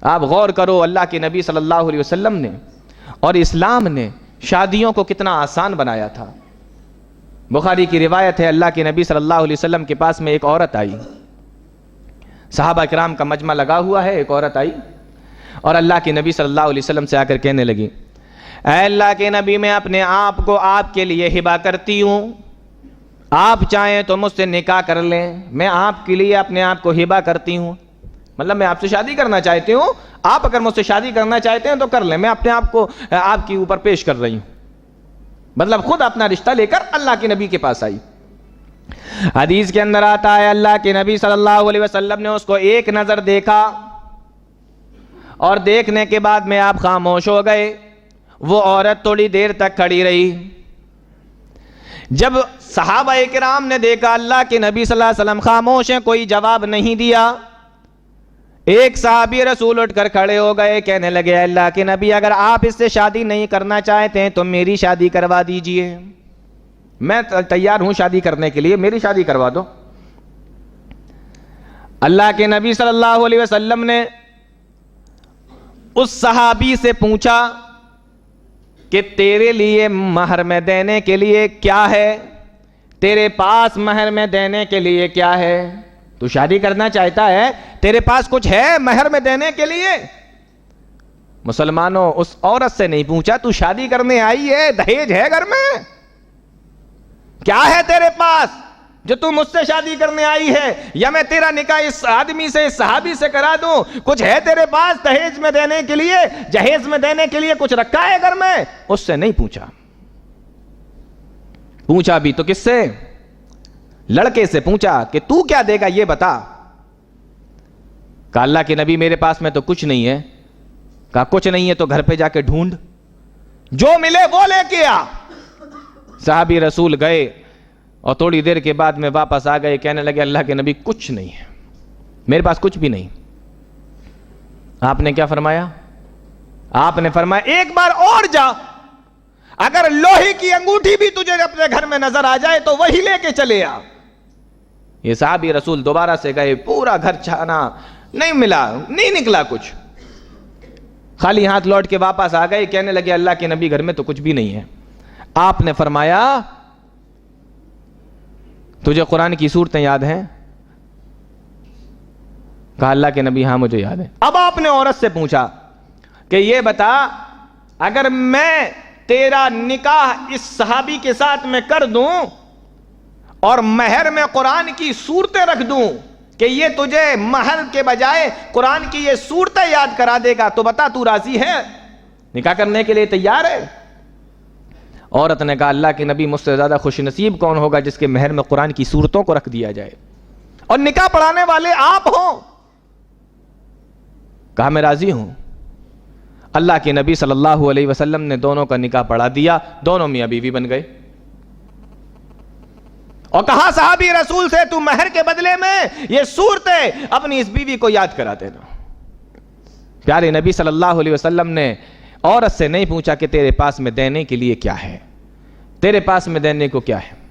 آپ غور کرو، اللہ کے نبی صلی اللہ علیہ وسلم نے اور اسلام نے شادیوں کو کتنا آسان بنایا تھا۔ بخاری کی روایت ہے، اللہ کے نبی صلی اللہ علیہ وسلم کے پاس میں ایک عورت آئی، صحابہ کرام کا مجمع لگا ہوا ہے، ایک عورت آئی اور اللہ کے نبی صلی اللہ علیہ وسلم سے آ کر کہنے لگی، اے اللہ کے نبی، میں اپنے آپ کو آپ کے لیے ہبہ کرتی ہوں، آپ چاہیں تو مجھ سے نکاح کر لیں، میں آپ کے لیے اپنے آپ کو ہبہ کرتی ہوں، مطلب میں آپ سے شادی کرنا چاہتی ہوں، آپ اگر مجھ سے شادی کرنا چاہتے ہیں تو کر لیں، میں اپنے آپ کو آپ کے اوپر پیش کر رہی ہوں۔ مطلب خود اپنا رشتہ لے کر اللہ کے نبی کے پاس آئی۔ حدیث کے اندر آتا ہے، اللہ کے نبی صلی اللہ علیہ وسلم نے اس کو ایک نظر دیکھا اور دیکھنے کے بعد میں آپ خاموش ہو گئے۔ وہ عورت تھوڑی دیر تک کھڑی رہی۔ جب صحابہ کرام نے دیکھا اللہ کے نبی صلی اللہ علیہ وسلم خاموش ہیں، کوئی جواب نہیں دیا، ایک صحابی رسول اٹھ کر کھڑے ہو گئے، کہنے لگے، اللہ کے نبی، اگر آپ اس سے شادی نہیں کرنا چاہتے ہیں تو میری شادی کروا دیجئے، میں تیار ہوں شادی کرنے کے لیے، میری شادی کروا دو۔ اللہ کے نبی صلی اللہ علیہ وسلم نے اس صحابی سے پوچھا کہ تیرے لیے مہر میں دینے کے لیے کیا ہے، تیرے پاس مہر میں دینے کے لیے کیا ہے؟ تو شادی کرنا چاہتا ہے، تیرے پاس کچھ ہے مہر میں دینے کے لیے؟ مسلمانوں، اس عورت سے نہیں پوچھا تو شادی کرنے آئی ہے، دہیج ہے گھر میں؟ کیا ہے تیرے پاس جو تم مجھ سے شادی کرنے آئی ہے، یا میں تیرا نکاح اس آدمی سے، اس صحابی سے کرا دوں؟ کچھ ہے تیرے پاس دہیج میں دینے کے لیے، جہیز میں دینے کے لیے کچھ رکھا ہے گھر میں؟ اس سے نہیں پوچھا۔ پوچھا بھی تو کس سے؟ لڑکے سے پوچھا کہ تو کیا دے گا یہ بتا۔ کہا اللہ کے نبی میرے پاس میں تو کچھ نہیں ہے۔ کہا کچھ نہیں ہے تو گھر پہ جا کے ڈھونڈ، جو ملے وہ لے کے آ۔ صحابی رسول گئے اور تھوڑی دیر کے بعد میں واپس آ گئے، کہنے لگے اللہ کے نبی کچھ نہیں ہے، میرے پاس کچھ بھی نہیں۔ آپ نے کیا فرمایا؟ آپ نے فرمایا ایک بار اور جا، اگر لوہے کی انگوٹھی بھی تجھے اپنے گھر میں نظر آ جائے تو وہی لے کے چلے آ۔ یہ صحابی رسول دوبارہ سے گئے، پورا گھر چھانا، نہیں ملا، نہیں نکلا کچھ، خالی ہاتھ لوٹ کے واپس آ گئے، کہنے لگے اللہ کے نبی گھر میں تو کچھ بھی نہیں ہے۔ آپ نے فرمایا تجھے قرآن کی صورتیں یاد ہیں؟ کہا اللہ کے نبی ہاں مجھے یاد ہے۔ اب آپ نے عورت سے پوچھا کہ یہ بتا، اگر میں تیرا نکاح اس صحابی کے ساتھ میں کر دوں اور مہر میں قرآن کی صورتیں رکھ دوں کہ یہ تجھے مہر کے بجائے قرآن کی یہ صورتیں یاد کرا دے گا، تو بتا تو راضی ہے، نکاح کرنے کے لیے تیار ہے؟ عورت نے کہا اللہ کے نبی مجھ سے زیادہ خوش نصیب کون ہوگا جس کے مہر میں قرآن کی صورتوں کو رکھ دیا جائے اور نکاح پڑھانے والے آپ ہوں۔ کہا میں راضی ہوں۔ اللہ کے نبی صلی اللہ علیہ وسلم نے دونوں کا نکاح پڑھا دیا، دونوں میاں بیوی بن گئے، اور کہا صحابی رسول سے تو مہر کے بدلے میں یہ صورتیں اپنی اس بیوی کو یاد کرا دینا۔ پیارے نبی صلی اللہ علیہ وسلم نے عورت سے نہیں پوچھا کہ تیرے پاس میں دینے کے لیے کیا ہے، تیرے پاس میں دینے کو کیا ہے۔